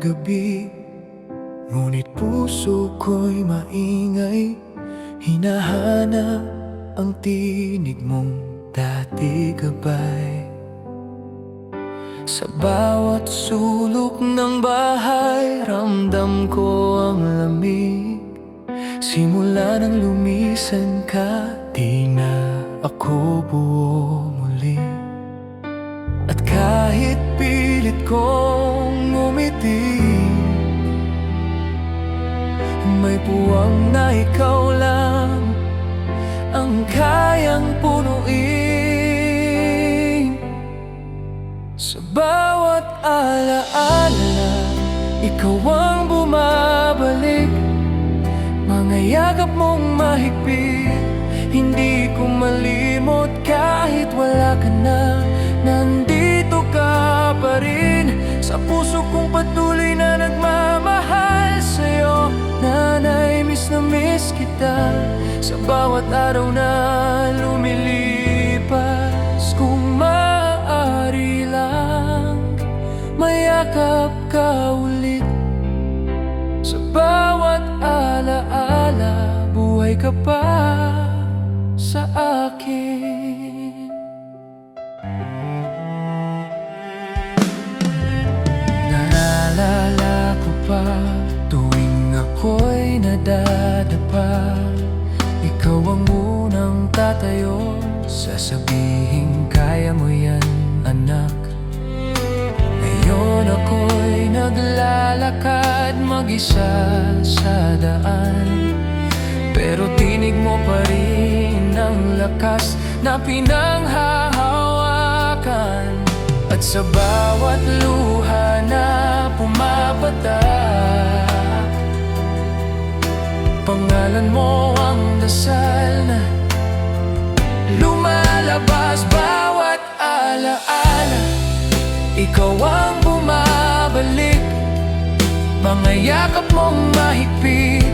gabi, ngunit puso ko'y maingay. Hinahanap ang tinig mong dati gabay. Sa bawat sulok ng bahay, ramdam ko ang lamig. Simula nang lumisan ka, di na ako buo muli. At kahit pilit kong ngumiti, may puwang na ikaw lang ang kayang punuin. Sa bawat alaala, ikaw ang bumabalik. Mga yakap mong mahigpit, hindi ko malimot kahit wala ka na. Nandito ka pa rin, sa puso kong patuloy na nagmamahal sa'yo. Nanay, miss na miss kita sa bawat araw na lumilipas. Kung maaari lang, mayakap ka ulit. Sa bawat alaala, buhay ka pa sa akin. Naalala ko pa tuwing ako'y nadadapa, ikaw ang unang tatayo, sasabihin kaya mo yan anak. Ngayon ako'y naglalakad mag-isa sa daan, pero tinig mo pa rin ang lakas na pinanghahawakan. At sa bawat luha na pumapatak, pangalan mo ang dasal na lumalabas. Bawat alaala, ikaw ang bumabalik. Mga yakap mong mahigpit,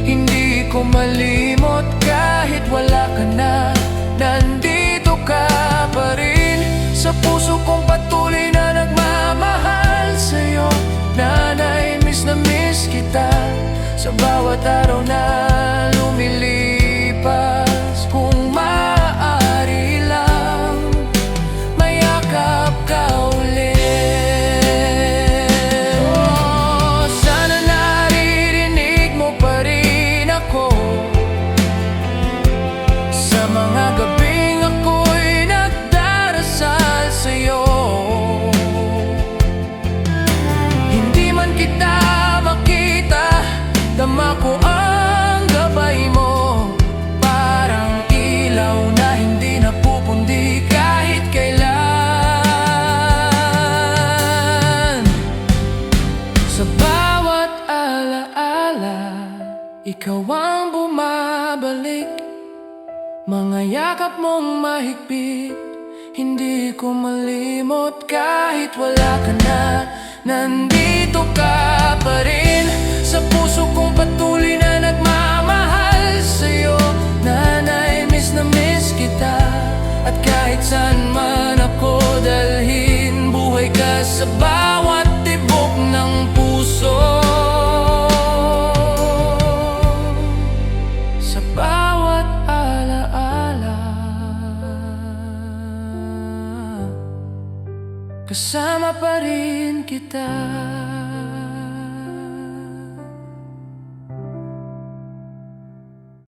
hindi ko malimot kahit wala ka na. Nandito ka pa rin, sa puso kong patuloy na nagmamahal sa'yo. Nanay, miss na miss kita sa bawat araw na lumilipas. Kung maaari lang, mayakap ka ulit. Oh, sana naririnig mo pa rin ako sa mga gabing ako'y nagdarasal sa'yo. Hindi man kita makita, dama ko ang gabay mo. Parang ilaw na hindi napupundi kahit kailan. Sa bawat alaala, ikaw ang bumabalik. Mga yakap mong mahigpit, hindi ko malimot kahit wala ka na. Nandito ka pa rin, sa puso kong patuloy na nagmamahal sa'yo. Nanay, miss na miss kita, at kahit saan man ako dalhin, buhay ka sa bawat tibok ng puso. Sa bawat alaala, kasama pa rin kita.